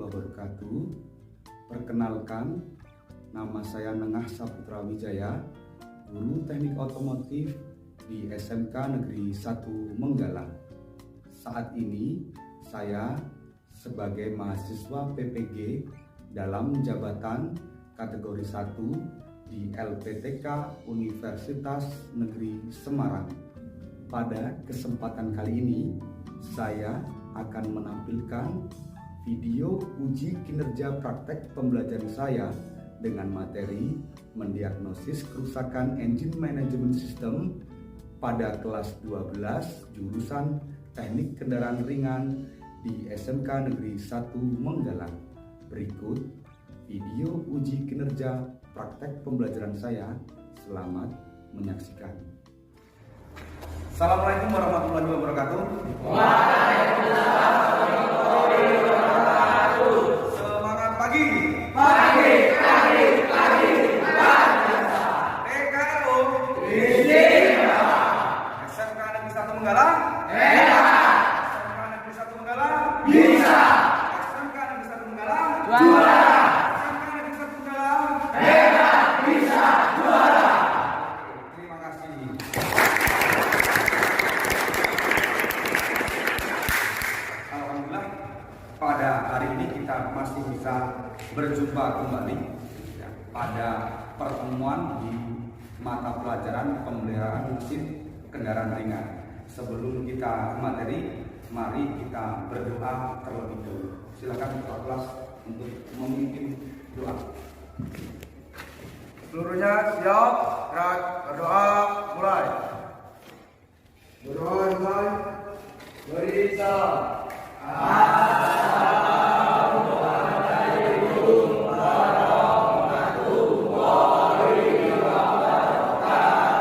wabarakatuh. Perkenalkan, nama saya Nengah Saputra Wijaya, guru teknik otomotif di SMK Negeri 1 Menggalang. Saat ini saya sebagai mahasiswa PPG dalam jabatan kategori 1 di LPTK Universitas Negeri Semarang. Pada kesempatan kali ini saya akan menampilkan video uji kinerja praktek pembelajaran saya dengan materi mendiagnosis kerusakan engine management system pada kelas 12 jurusan teknik kendaraan ringan di SMK Negeri 1 Menggalang. Berikut video uji kinerja praktek pembelajaran saya. Selamat menyaksikan. Assalamualaikum warahmatullahi wabarakatuh. Waalaikumsalam warahmatullahi wabarakatuh. Semangat pagi. Pagi. TKO. Istimewa. SMK Negeri 1 Menggalang. Hebat. SMK Negeri 1 Menggalang. Bisa. SMK Negeri 1 Menggalang. Juara. SMK Negeri 1 Menggalang. Hebat. Bisa. Juara. Terima kasih. Alhamdulillah, pada hari ini kita masih bisa berjumpa kembali ya, pada pertemuan di mata pelajaran pemeliharaan mesin kendaraan ringan. Sebelum kita ke materi, mari kita berdoa terlebih dahulu. Silakan ketua kelas untuk memimpin doa. Seluruhnya siap, gerak, berdoa, mulai. Berdoa mulai. Beri salam.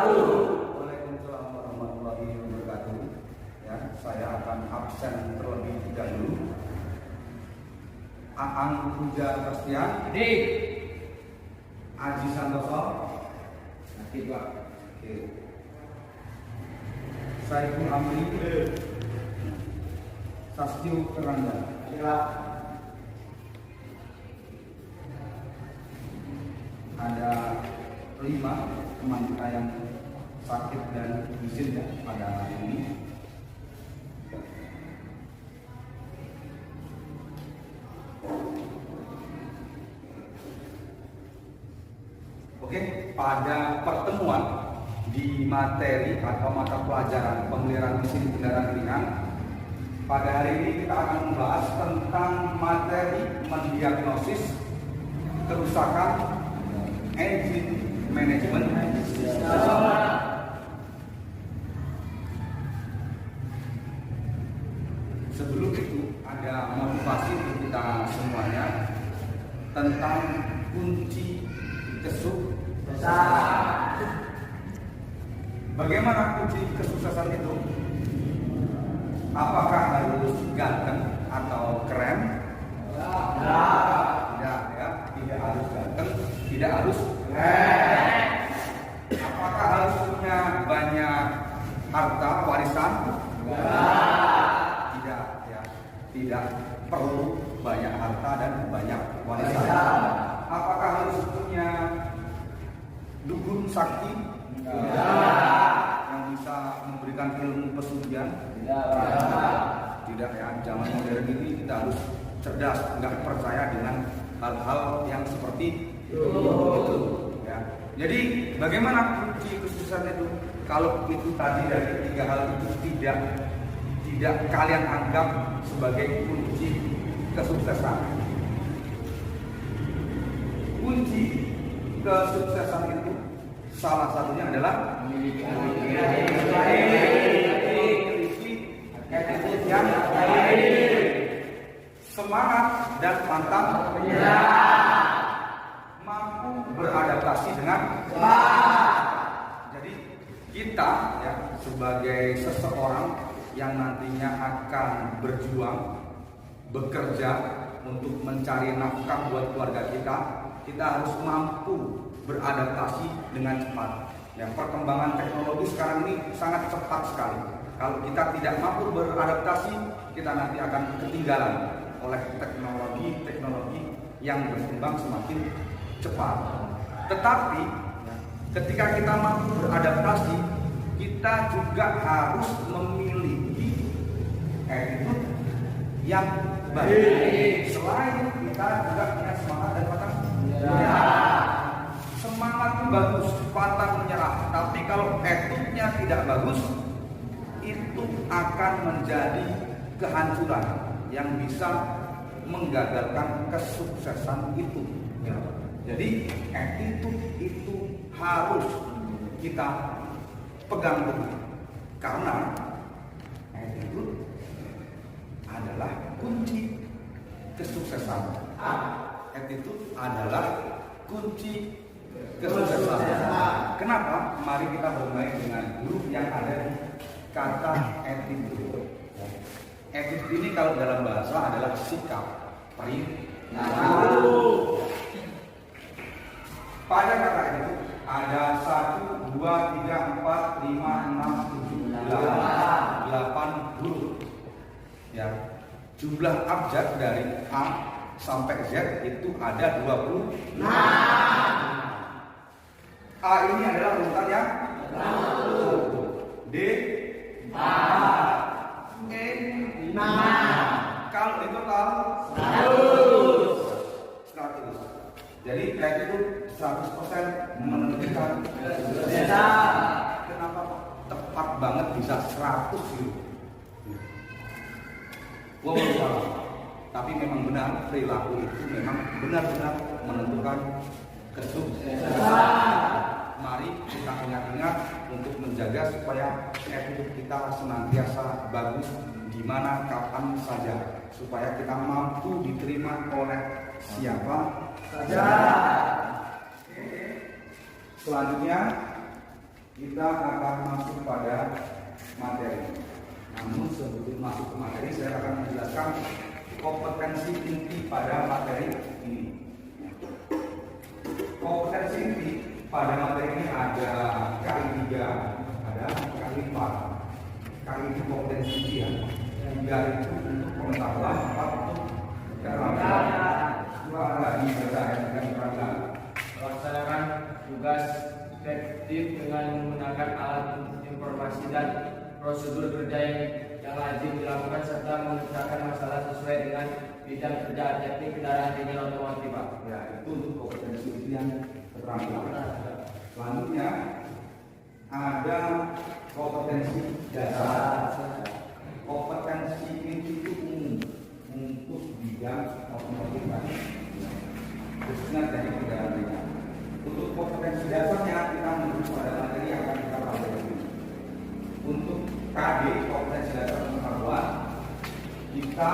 Waalaikumsalam warahmatullahi wabarakatuh. Ya, saya akan absen terlebih dahulu. Aang Puja Perstian, Di. Aji Santoso, Nanti Pak. oke. Saiful Amri, Sastio Keranda. Ada 5 teman kita yang sakit dan izin ya pada hari ini. Oke, pada pertemuan di materi atau mata pelajaran pemeliharaan mesin kendaraan ringan, pada hari ini kita akan membahas tentang materi mendiagnosis kerusakan engine management system. Sebelum itu ada motivasi untuk kita semuanya tentang kunci kesuksesan. Bagaimana kunci kesuksesan itu? Apakah harus ganteng atau keren? Tidak ya, tidak harus ganteng, tidak harus keren. Apakah harus punya banyak harta warisan? Tidak ya, tidak perlu banyak harta dan banyak warisan. Apakah harus punya dukun sakti? Yang bisa memberikan ilmu pesugihan? Tidak ya, zaman modern ini kita harus cerdas, nggak percaya dengan hal-hal yang seperti itu ya. Jadi bagaimana kunci kesuksesan itu? Kalau itu tadi dari 3 hal itu tidak kalian anggap sebagai kunci kesuksesan. Kunci kesuksesan itu salah satunya adalah memiliki attitude yang baik, semangat dan pantang menyerah, mampu beradaptasi dengan cepat. Jadi kita ya sebagai seseorang yang nantinya akan berjuang, bekerja untuk mencari nafkah buat keluarga kita harus mampu beradaptasi dengan cepat. Ya, perkembangan teknologi sekarang ini sangat cepat sekali. Kalau kita tidak mampu beradaptasi, kita nanti akan ketinggalan. oleh teknologi yang berkembang semakin cepat. Tetapi ketika kita mampu beradaptasi, kita juga harus memiliki attitude yang baik. Selain kita juga punya semangat dan pantang menyerah. Semangat itu bagus, pantang menyerah. Tapi kalau attitude-nya tidak bagus, itu akan menjadi kehancuran yang bisa menggagalkan kesuksesan itu. Jadi attitude itu harus kita pegang teguh, karena attitude adalah kunci kesuksesan. Attitude adalah kunci kesuksesan. Kenapa? Mari kita bermain dengan huruf yang ada di kata attitude. Attitude ini kalau dalam bahasa adalah sikap, perilaku. Pada kata itu ada 1, 2, 3, 4, 5, 6, 7, 8 huruf. Ya, jumlah abjad dari A sampai Z itu ada 20. A ini adalah urutan yang 1, D 4, E 5. Kalau itu total 100. Jadi itu 100% menentukan. Kenapa tepat banget bisa 100 gitu? Gua baru salah. Tapi memang benar, perilaku itu memang benar-benar menentukan kesuksesan. Mari kita ingat-ingat untuk menjaga supaya attitude kita senantiasa bagus di mana kapan saja, supaya kita mampu diterima oleh siapa saja. Selanjutnya kita akan masuk pada materi. Namun sebelum masuk ke materi, saya akan menjelaskan kompetensi inti pada materi ini. Kompetensi inti pada materi ini ada kali 3, ada kali 4. Kali itu kompetensi inti ya. 3 itu untuk pengetahuan, 4 untuk keterampilan. 2 lagi berdasarkan dengan keterampilan. Melaksanakan tugas efektif dengan menggunakan alat informasi dan prosedur kerja yang lazim dilakukan serta mengerjakan masalah sesuai dengan bidang kerja teknik kendaraan ringan otomotif. Ya, itu untuk kompetensi itu yang keterampilan. Selanjutnya ada kompetensi dasar. Kompetensi inti itu umum untuk bidang otomotif, khususnya dari kendaraan ringan. Untuk kompetensi dasarnya kita menuju pada materi yang akan kita pelajari. Untuk KD, kompetensi dasar pengetahuan, kita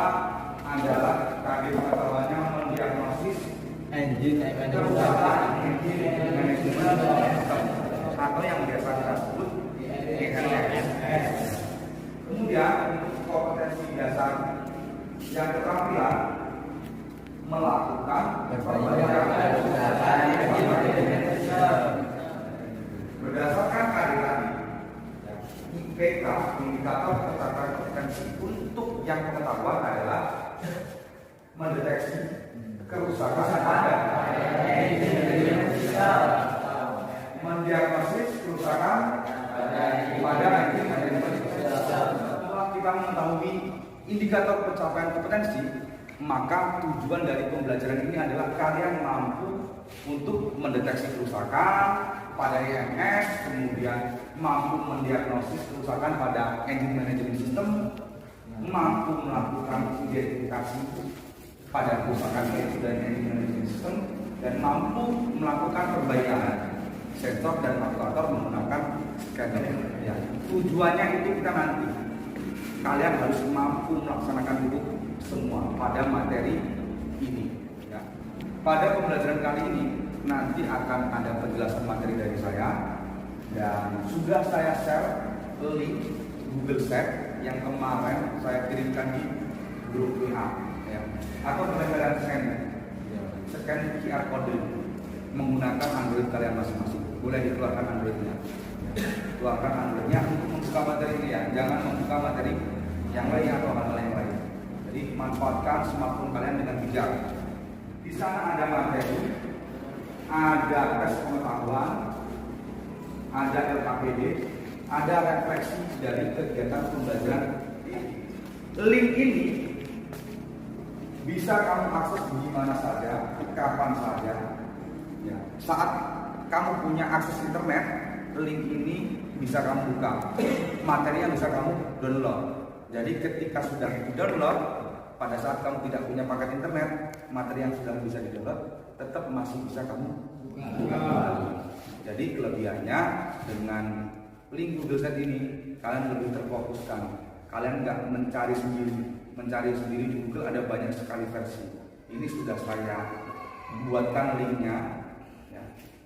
adalah KD pengetahuannya mendiagnosis kerusakan engine manajemen sistem atau yang biasa kita sebut EMS. Kemudian untuk kompetensi dasar yang keterampilan melakukan perbaikan berdasarkan KD tadi. IPK, indikator ketataran kompetensi untuk yang pengetahuan adalah mendeteksi kerusakan pada mendiagnosis kerusakan pada engine manajemen. Setelah kita mengetahui indikator pencapaian kompetensi, maka tujuan dari pembelajaran ini adalah kalian mampu untuk mendeteksi kerusakan pada EMS, kemudian mampu mendiagnosis kerusakan pada engine management system, mampu melakukan identifikasi pada kerusakan engine dan engine management system, dan mampu melakukan perbaikan sensor dan aktuator menggunakan scanner. Ya, tujuannya itu kita nanti kalian harus mampu melaksanakan itu semua pada materi ini. Ya. Pada pembelajaran kali ini nanti akan ada penjelasan materi dari saya, dan sudah saya share link Google Sheet yang kemarin saya kirimkan di grup WA, ya. Atau kalian scan QR code menggunakan Android kalian masing-masing. Boleh dikeluarkan Androidnya, keluarkan Androidnya untuk membuka materi ini ya, jangan membuka materi yang lain atau hal yang lain. Jadi manfaatkan smartphone kalian dengan bijak. Di sana ada materi, ada tes pengetahuan, ada LKPD, ada refleksi dari kegiatan pembelajaran. Link ini bisa kamu akses di mana saja, kapan saja. Ya. Saat kamu punya akses internet, link ini bisa kamu buka, materinya bisa kamu download. Jadi ketika sudah di-download, pada saat kamu tidak punya paket internet, materi yang sudah bisa di-download tetap masih bisa kamu buka. Jadi kelebihannya dengan link Google Set ini, kalian lebih terfokuskan. Kalian nggak mencari sendiri di Google, ada banyak sekali versi. Ini sudah saya buatkan linknya. Ya.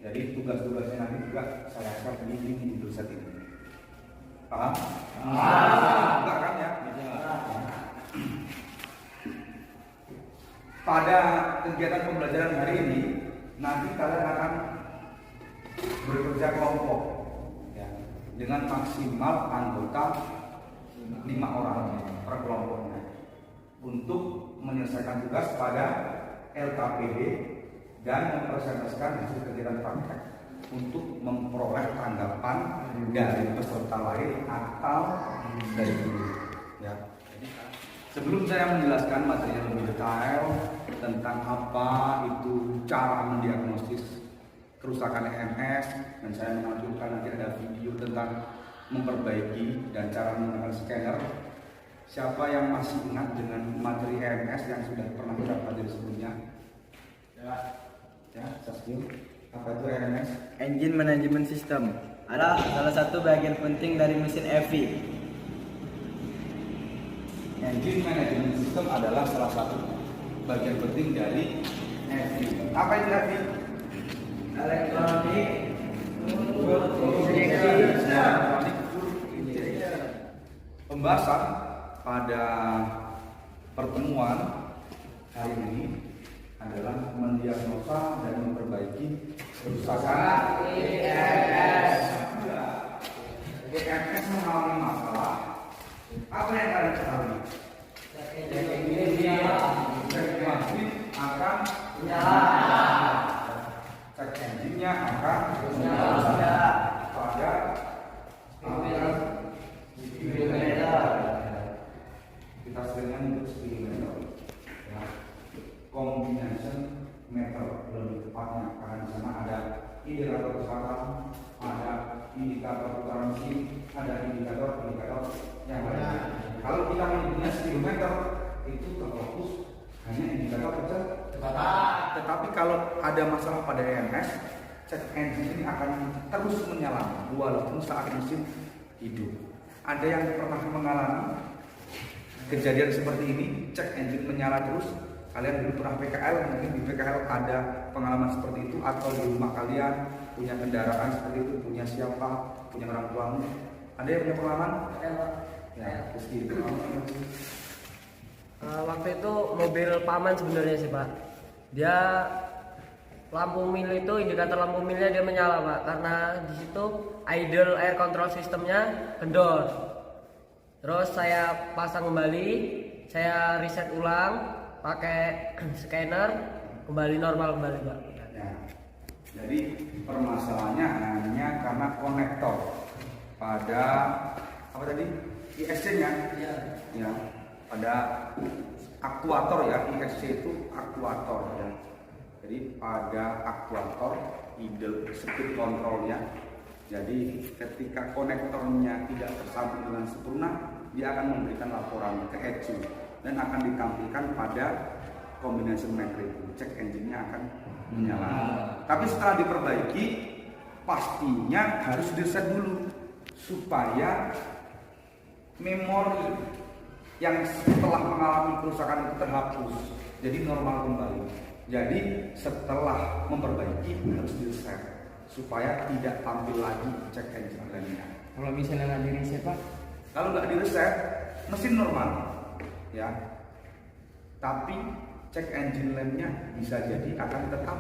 Jadi tugas-tugasnya nanti juga saya share di link Google Set ini. Paham? Enggak kan ya? Pada kegiatan pembelajaran hari ini, nanti kalian akan bekerja kelompok ya, dengan maksimal anggota 5 orang per kelompoknya untuk menyelesaikan tugas pada LKPD dan mempresentasikan hasil kegiatan praktek untuk memperoleh tanggapan dari peserta lain atau dari guru ya. Sebelum saya menjelaskan materi yang lebih detail tentang apa itu cara mendiagnosis kerusakan EMS, dan saya menampilkan nanti ada video tentang memperbaiki dan cara menggunakan scanner. Siapa yang masih ingat dengan materi EMS yang sudah pernah kita pelajari sebelumnya? Ya, Saskia. Apa itu EMS? Engine Management System adalah salah satu bagian penting dari mesin EV. Engine Management System adalah salah satu bagian penting dari EV. Apa itu EV? Elektronik Pembahasan pada pertemuan hari ini adalah mendiagnosa dan memperbaiki kerusakan EMS. EMS mengalami masalah. Apa yang kalian ketahui? Cek mesin akan menyala. Cek engine-nya akan menyala pada speedometer. Kita seringnya untuk speedometer. Ya. Combination meter lebih tepatnya, karena di sana ada indikator kecepatan, ada indikator putaran mesin, ada indikator yang lain. Kalau kita punya speedometer itu terfokus hanya indikator kecepatan. Tetapi kalau ada masalah pada EMS, cek engine ini akan terus menyala walaupun saat mesin hidup. Ada yang pernah mengalami kejadian seperti ini, cek engine menyala terus? Kalian dulu pernah PKL, mungkin di PKL ada pengalaman seperti itu, atau di rumah kalian punya kendaraan seperti itu, punya siapa, punya orang tuamu. Ada yang punya pengalaman? Ya, terus gitu. Waktu itu mobil paman sebenarnya sih Pak. Dia lampu mil itu, indikator lampu milnya dia menyala Pak, karena di situ idle air control sistemnya kendor. Terus saya pasang kembali, saya reset ulang pakai scanner, kembali normal kembali Pak. Ya. Jadi permasalahannya hanya karena konektor pada apa tadi? ISC-nya. Ya. Pada aktuator ya, ISC itu aktuator ya. Jadi pada aktuator idle speed controlnya. Jadi ketika konektornya tidak tersambung dengan sempurna, dia akan memberikan laporan ke ECU dan akan ditampilkan pada combination meter itu. Cek engine-nya akan menyala. Tapi setelah diperbaiki, pastinya harus di-reset dulu supaya memori yang setelah mengalami kerusakan itu terhapus, jadi normal kembali. Jadi setelah memperbaiki harus di-reset supaya tidak tampil lagi cek engine lainnya. Kalau misalnya nggak di reset Pak? Kalau nggak di-reset, mesin normal, ya. Tapi cek engine lainnya bisa jadi akan tetap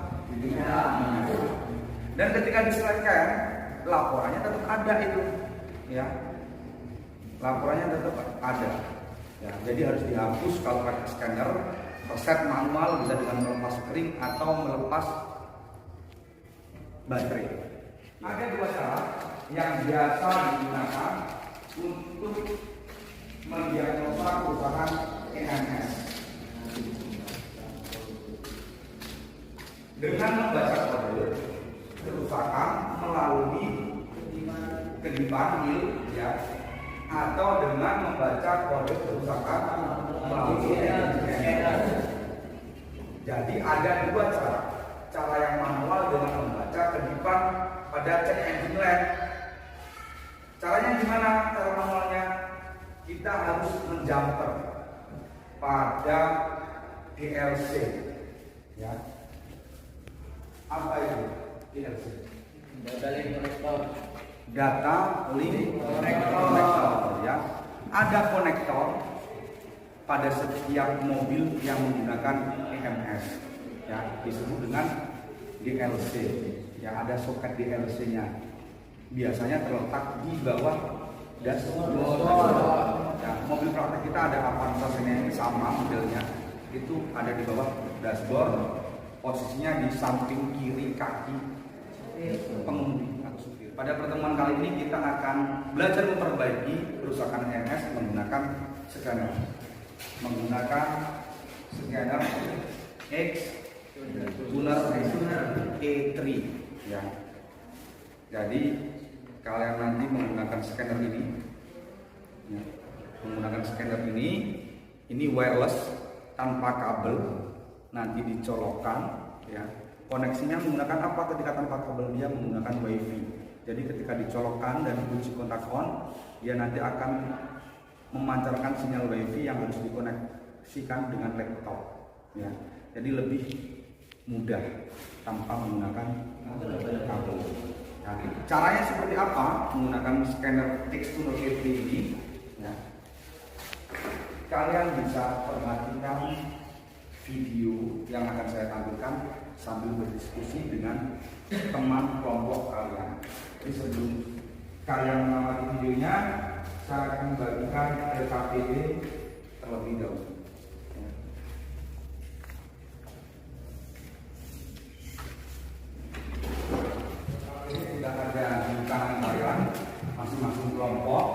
dan ketika diselesaikan, laporannya tetap ada itu, ya. Laporannya tetap ada. Ya, jadi harus dihapus kalau pakai scanner. Reset manual bisa dengan melepas screen atau melepas baterai. Ada dua cara yang biasa digunakan untuk mendiagnosa kerusakan EMS. Dengan membaca kode kerusakan melalui kedipan ya, atau dengan membaca kode kerusakan melalui scanner. Jadi ada dua cara. Cara yang manual dengan membaca kedipan pada check engine lamp. Caranya gimana? Cara manualnya kita harus menjumper pada DLC, ya. Apa itu DLC? Data link konektor. Data link konektor, ya. Ada konektor pada setiap mobil yang menggunakan EMS, ya, disebut dengan DLC. Ya, ada soket DLC-nya. Biasanya terletak di bawah dashboard. Ya, mobil praktek kita ada Avanza ini sama modelnya. Itu ada di bawah dashboard, posisinya di samping kiri kaki pengemudi atau supir. Pada pertemuan kali ini kita akan belajar memperbaiki kerusakan EMS menggunakan scanner. X Tuner E3, ya. Jadi kalian nanti menggunakan scanner ini, ya. Menggunakan scanner ini wireless tanpa kabel, nanti dicolokkan, ya. Koneksinya menggunakan apa? Ketika tanpa kabel dia menggunakan WiFi. Jadi ketika dicolokkan dan kunci kontak on, dia nanti akan memancarkan sinyal WiFi yang harus dikoneksikan dengan laptop, ya. Jadi lebih mudah tanpa menggunakan kabel. Nah, caranya seperti apa? Menggunakan scanner X2 ini, ya. Kalian bisa perhatikan video yang akan saya tampilkan sambil berdiskusi dengan teman kelompok kalian. Jadi sebelum kalian mengamati videonya, saya akan membagikan LKPD terlebih dahulu. Sudah ada di tangan kalian masing-masing kelompok.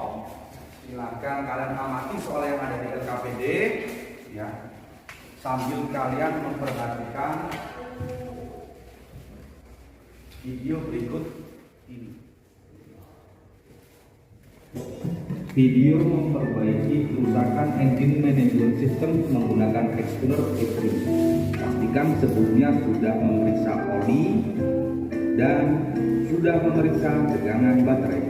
Silakan kalian amati soal yang ada di LKPD, ya. Sambil kalian memperhatikan video berikut ini. Video memperbaiki kerusakan engine management system menggunakan X-Tuner E3. Pastikan sebelumnya sudah memeriksa oli dan sudah memeriksa tegangan baterai.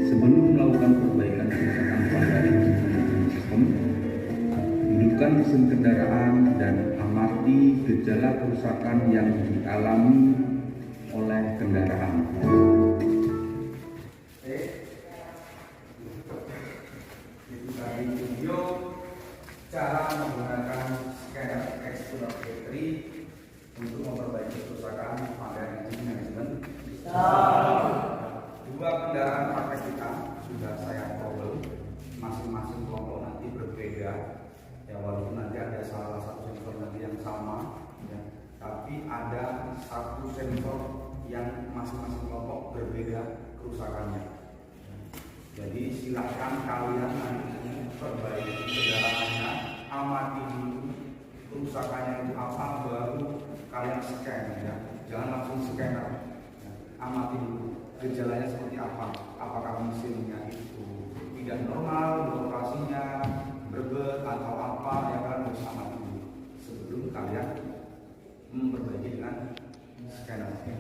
Sebelum melakukan perbaikan kerusakan pada engine management system, hidupkan mesin kendaraan dan amati gejala kerusakan yang dialami oleh kendaraan. Itu tadi video cara menggunakan scanner X-Tuner E3 untuk memperbaiki kerusakan pada engine management. Dua kendaraan praktek kita sudah saya cover, masing-masing kelompok nanti berbeda, ya, walaupun nanti ada salah satu sensor nanti yang sama, ya, tapi ada satu sensor yang masing-masing kelompok berbeda kerusakannya. Jadi silakan kalian nanti perbaiki kendaraannya, amati dulu kerusakannya itu apa, baru kalian scan, ya. Jangan langsung scanner, ya. Amati dulu gejalanya seperti apa, apakah mesinnya itu tidak normal beroperasinya, berbet atau apa, ya, kalian harus amati dulu sebelum kalian memperbaiki dengan scanner, ya.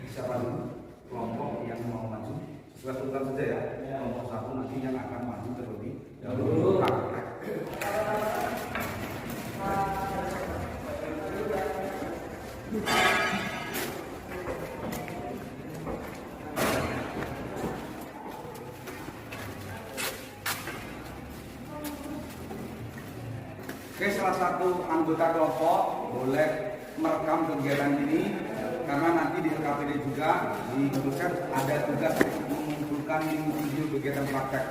Siapa dulu kelompok yang mau maju? Sesuai urutan saja, ya. Kelompok satu nanti yang akan maju terlebih dahulu. Oke, salah satu anggota kelompok boleh merekam kegiatan ini karena nanti di LKPD juga di dosen ada tugas untuk mengumpulkan video kegiatan praktek.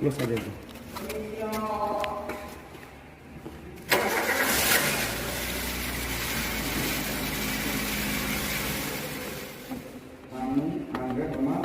Close aja itu. Kamu Angga sama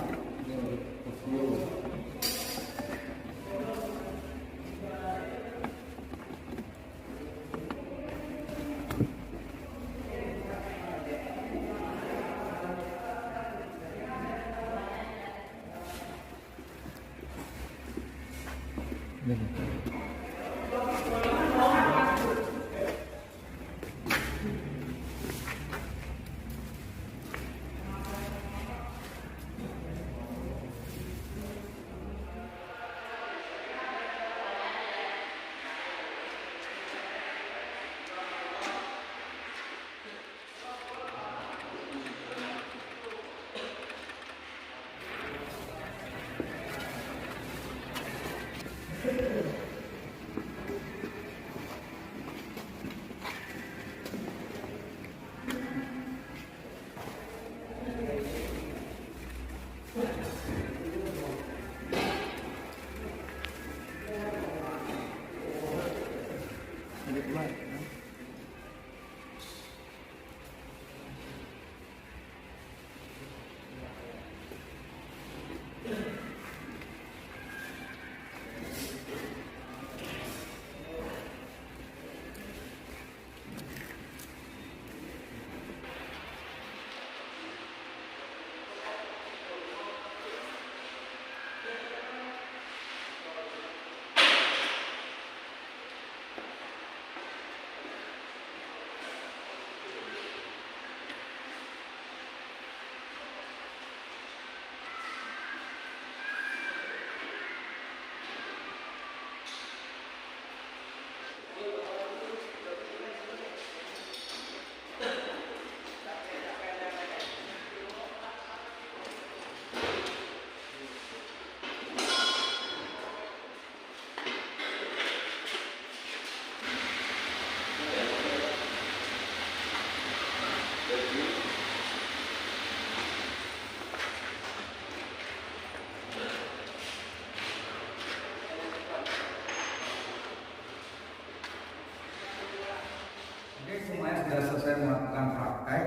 semuanya sudah selesai melakukan praktek.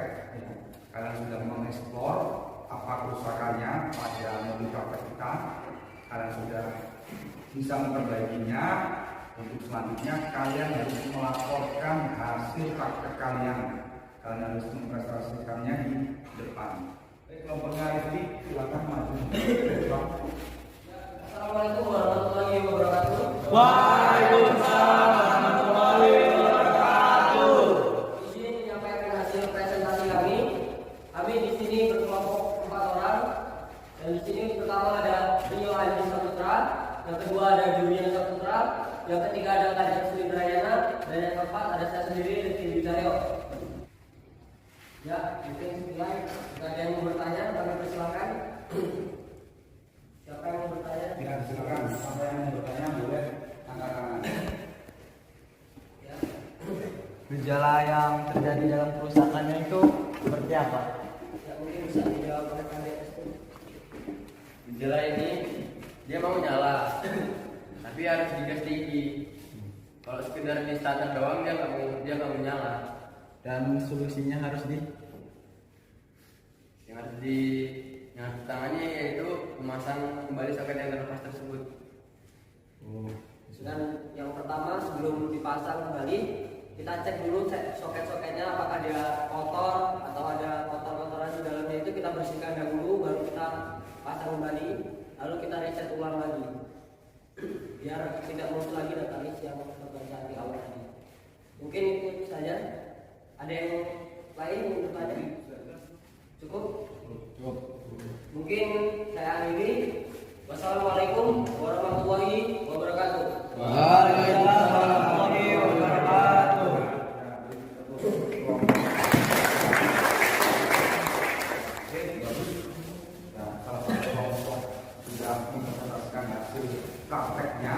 Kalian sudah mengeksplor apa kerusakannya pada mobil praktek kita. Kalian sudah bisa memperbaikinya. Untuk selanjutnya kalian harus melaporkan hasil praktek kalian. Kalian harus mempresentasikannya di depan. Baik, kelompoknya Rifki, silakan maju. Assalamualaikum warahmatullahi wabarakatuh. Waalaikumsalam warahmatullahi wabarakatuh. Di sini menyampaikan hasil presentasi kami. Kami di sini berkelompok 4 orang. Dan di sini pertama ada Rio Haji Saputra, yang kedua ada Julian Saputra, yang ketiga ada Kanjeng Sri Brayana, dan yang keempat ada saya sendiri Rizky Widaryo. Ya, mungkin sekian. Jika ada yang mau bertanya, kami persilakan. Siapa yang mau bertanya? Ya, silakan. Siapa yang mau bertanya boleh angkat tangan. Ya. Gejala yang terjadi dalam kerusakannya itu seperti apa? Ya, mungkin bisa dijawab oleh Kanjeng. Gejala ini dia mau nyala, tapi harus digas tinggi. Kalau sekedar di starter doang dia nggak mau nyala. Dan solusinya harus Yang harus ditangani yaitu memasang kembali soket yang terlepas tersebut. Dan yang pertama sebelum dipasang kembali, kita cek dulu soket-soketnya apakah dia kotor atau ada kotor-kotoran di dalamnya, itu kita bersihkan dahulu, baru kita pasang kembali, lalu kita reset ulang lagi biar tidak muncul lagi data list yang terbaca di awal tadi. Mungkin itu saja. Ada yang lain yang bertanya? Cukup? Mungkin saya akhiri. Wassalamualaikum warahmatullahi wabarakatuh. Waalaikumsalam warahmatullahi wabarakatuh. Nah, salah satu kelompok sudah mempresentasikan hasil prakteknya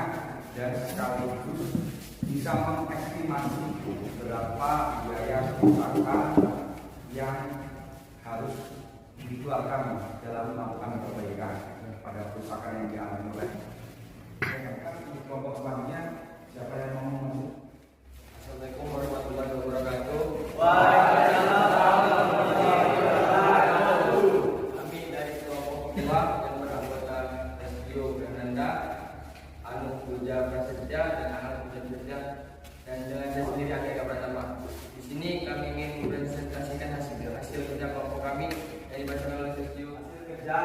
dan sekaligus bisa mengestimasi berapa biaya perusahaan yang harus dikeluarkan dalam melakukan perbaikan pada perusahaan yang dialami oleh kelompok selanjutnya. Siapa yang mau maju? Assalamualaikum warahmatullahi wabarakatuh. Kami dari kelompok kedua yang beranggota Restio Fernanda, Anu Puja Prasetya dan Anak Puja Prasetya, dan dengan saya sendiri Akeka Pratama. Di sini kami ingin mempresentasikan hasil kerja kelompok kami dari Barcelona Restio. Hasil kerja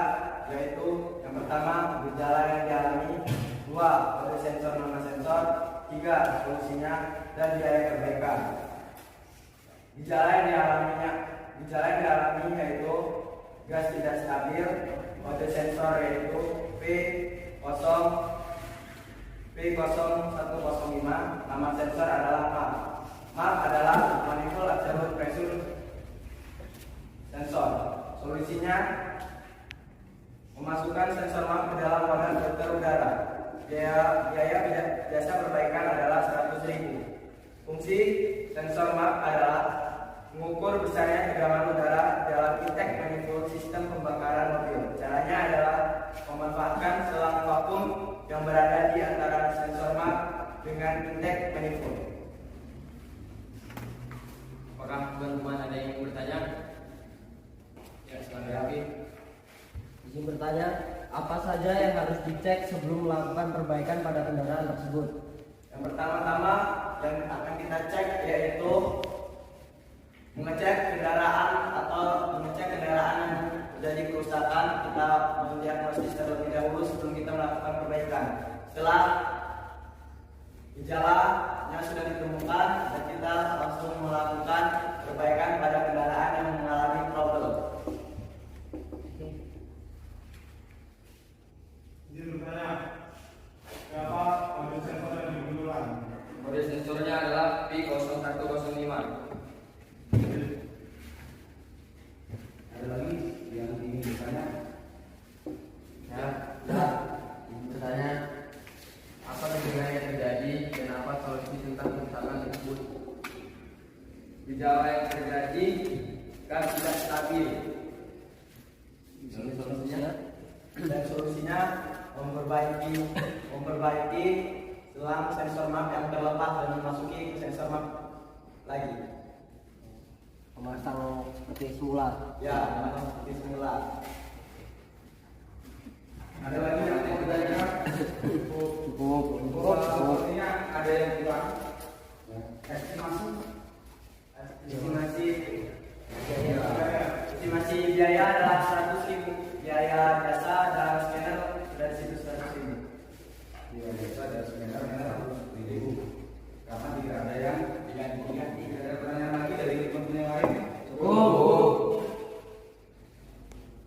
yaitu yang pertama gejala yang dialami, 2 kode sensor nama sensor, 3 solusinya, dan biaya perbaikan. Gejala yang dialami yaitu gas tidak stabil, kode sensor yaitu P0105, nama sensor adalah MAP. MAP adalah manifold absolute pressure sensor. Solusinya memasukkan sensor MAP ke dalam wadah filter udara. Biaya biasa perbaikan adalah 100.000. Fungsi sensor MAP adalah mengukur besarnya tegangan udara dalam intake manifold sistem pembakaran mobil. Caranya adalah memanfaatkan selang vakum yang berada di antara sensor MAP dengan intake manifold. Apakah teman-teman ada yang ingin bertanya? Ya, silakan Raffi. Izin bertanya, apa saja yang harus dicek sebelum melakukan perbaikan pada kendaraan tersebut? Yang pertama-tama yang akan kita cek yaitu mengecek kendaraan yang terjadi kerusakan. Kita mendiagnosis terlebih dahulu sebelum kita melakukan perbaikan. Setelah gejalanya sudah ditemukan, dan kita langsung melakukan perbaikan pada kendaraan yang mengalami problem. Izin bertanya, siapa kode sensor yang digunakan? Kode sensornya adalah P0105. Ada lagi yang ingin bertanya? Ya, ingin bertanya, apa kejadian yang terjadi dan apa solusi tentang kerusakan tersebut? Gejala yang terjadi gas tidak stabil. Dan solusinya memperbaiki selang sensor MAP yang terlepas dan memasuki ke sensor MAP lagi. Memasang seperti semula. Ya, memang seperti semula. Ada lagi yang mau bertanya? Cukup. Sepertinya ada yang kurang. Estimasi biaya adalah 100.000. Biaya jasa dan scanner dari situ 100.000. Biaya jasa dan scanner 100.000. Karena tidak ada yang diganti. Tidak ada pertanyaan lagi dari teman-teman yang lain.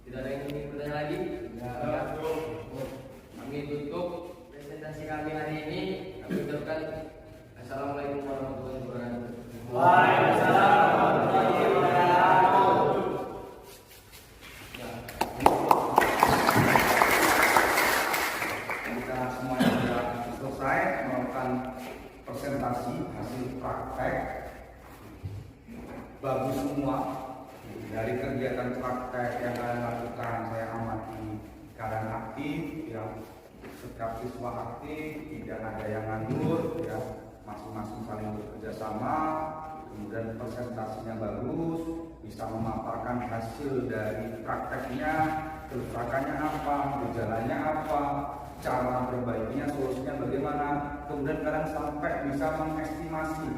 Tidak ada yang ingin bertanya lagi? Ya. Kami tutup presentasi kami hari ini. Kami ucapkan Assalamualaikum warahmatullahi wabarakatuh. Waalaikumsalam warahmatullahi wabarakatuh. Kita semuanya sudah selesai melakukan presentasi hasil praktek. Bagus semua. Dari kegiatan praktek yang kalian lakukan, saya amati kalian aktif, yang setiap siswa aktif, tidak ada yang nganggur, ya, masing-masing saling bekerja sama, kemudian presentasinya bagus, bisa memaparkan hasil dari prakteknya, kerusakannya apa, gejalanya apa, cara perbaikinya, solusinya bagaimana, kemudian kalian sampai bisa mengestimasi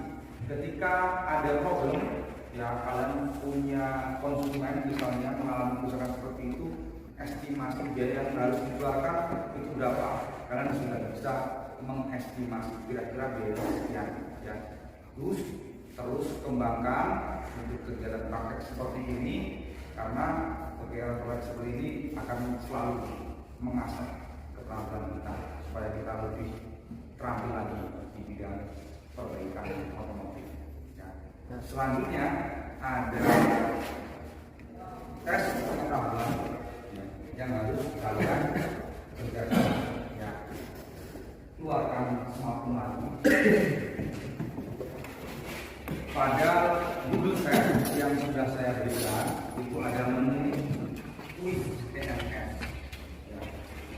ketika ada problem. Ya, kalian punya konsumen misalnya mengalami kerusakan seperti itu, estimasi biaya yang harus dikeluarkan itu berapa? Kalian sudah bisa mengestimasi kira-kira biaya sekian. Ya, terus kembangkan untuk kegiatan praktek seperti ini, karena kegiatan seperti ini akan selalu mengasah keterampilan kita supaya kita lebih terampil lagi di bidang perbaikan otomotif. Ya. Nah, selanjutnya ada tes keterampilan yang harus kalian kerjakan. Ya. Keluarkan smartphone lagi. Pada Google Set yang sudah saya berikan itu ada menu quiz TMS. Ya.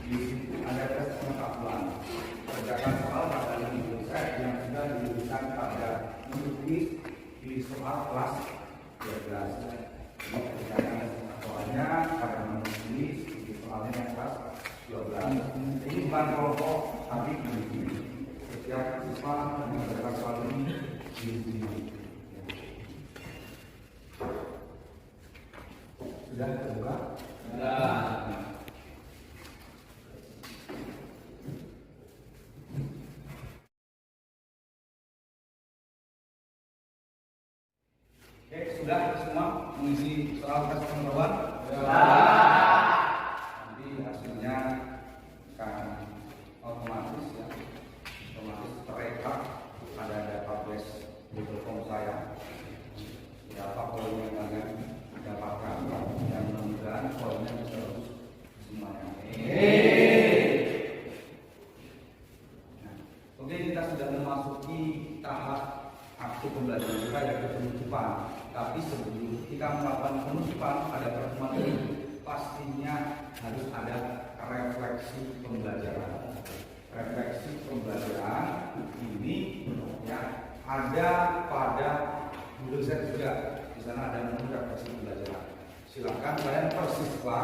Di situ ada tes pengetahuan. Kerjakan soal pada Google Set yang sudah diberikan pada menu quiz di soal kelas 12. Jadi kerjakan soalnya pada menu quiz di soalnya yang kelas 12. Ini bukan kelompok tapi individu. Setiap siswa mengerjakan soal ini individu. Sudah terbuka? Sudah. Oke, sudah semua mengisi soal tes pengetahuan? Nanti hasilnya akan otomatis ya, otomatis terekam pada database Google Form saya. Berapa poin yang kalian dapatkan dan mudah-mudahan poinnya bisa bagus semuanya. Nah, oke, kita sudah memasuki tahap aktif pembelajaran kita yaitu penutupan. Tapi sebelum kita melakukan penutupan pada pertemuan ini pastinya harus ada refleksi pembelajaran. Refleksi pembelajaran ini ya ada pada Google Set juga. Di sana ada menu refleksi pembelajaran. Silakan kalian persiswa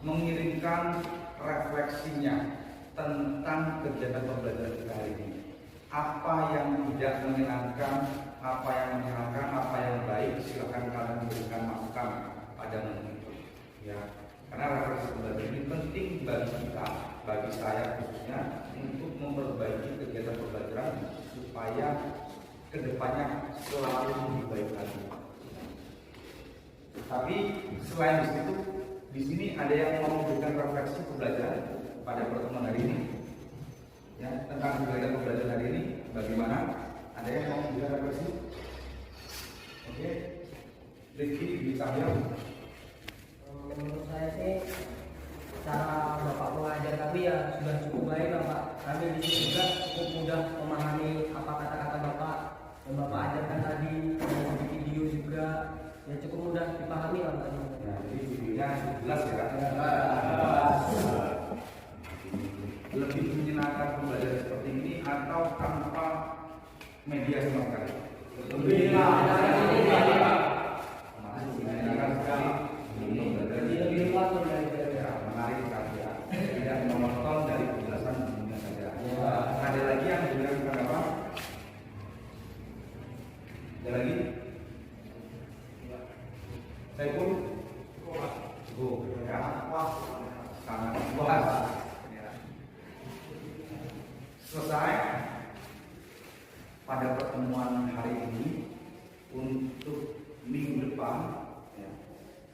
mengirimkan refleksinya tentang kegiatan pembelajaran kita hari ini. Apa yang tidak menyenangkan, apa yang menyenangkan, apa yang baik, silakan kalian memberikan masukan pada menu itu. Ya, karena refleksi pembelajaran ini penting bagi kita, bagi saya khususnya, untuk memperbaiki kegiatan pembelajaran supaya kedepannya selalu lebih baik lagi. Tapi selain itu, di sini ada yang mau memberikan refleksi pembelajaran pada pertemuan hari ini. Ya, tentang kegiatan pembelajaran hari ini, bagaimana? Ada yang mau memberikan refleksi? Oke, Rifki di Cahyo. Menurut saya sih cara Bapak mengajar kami ya sudah cukup baik lah Pak. Kami di sini juga cukup mudah memahami apa kata-kata Bapak yang Bapak ajarkan tadi, dan di video juga ya cukup mudah dipahami lah Pak. Ya, jadi videonya jelas ya. Lebih menyenangkan pembelajaran seperti ini atau tanpa media sama sekali? Lebih menyenangkan. Masih menyenangkan sekali. Lebih luas dari Ya, menarik sekali ya. Tidak menonton dari penjelasan dunia saja. Ada lagi yang menjelaskan apa? Ada lagi? Saya pun ya, sangat puas. Ya. Selesai pada pertemuan hari ini. Untuk minggu depan ya,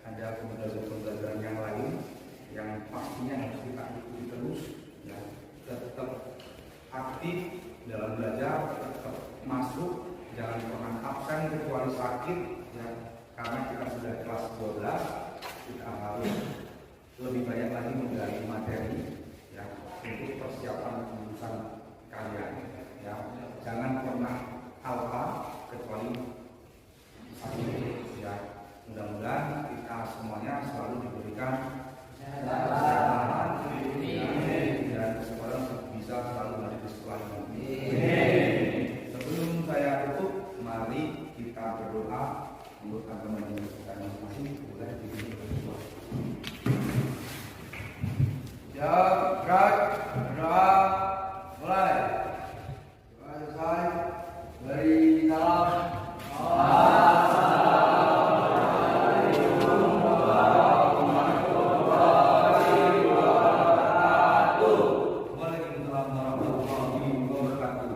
ada pembelajaran yang lain yang pastinya harus kita ikuti terus ya, tetap aktif dalam belajar, tetap masuk, jangan pernah absen kecuali sakit ya, karena kita sudah kelas 12, kita harus lebih banyak lagi menggali materi ya, untuk persiapan lulusan kalian ya. Jangan pernah alfa kecuali sakit ya. Mudah-mudahan kita semuanya selalu diberikan kesehatan dan kesempatan untuk bisa selalu ada di sekolah ini. Sebelum saya tutup, mari kita berdoa untuk agama kita masing-masing. Boleh berdoa. Ya, berdoa mulai. Doa selesai. Beri salam.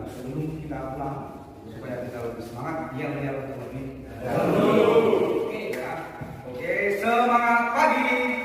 Sebelum kita pulang supaya kita lebih semangat, dia lebih. Oke ya. Oke, semangat pagi. lagi.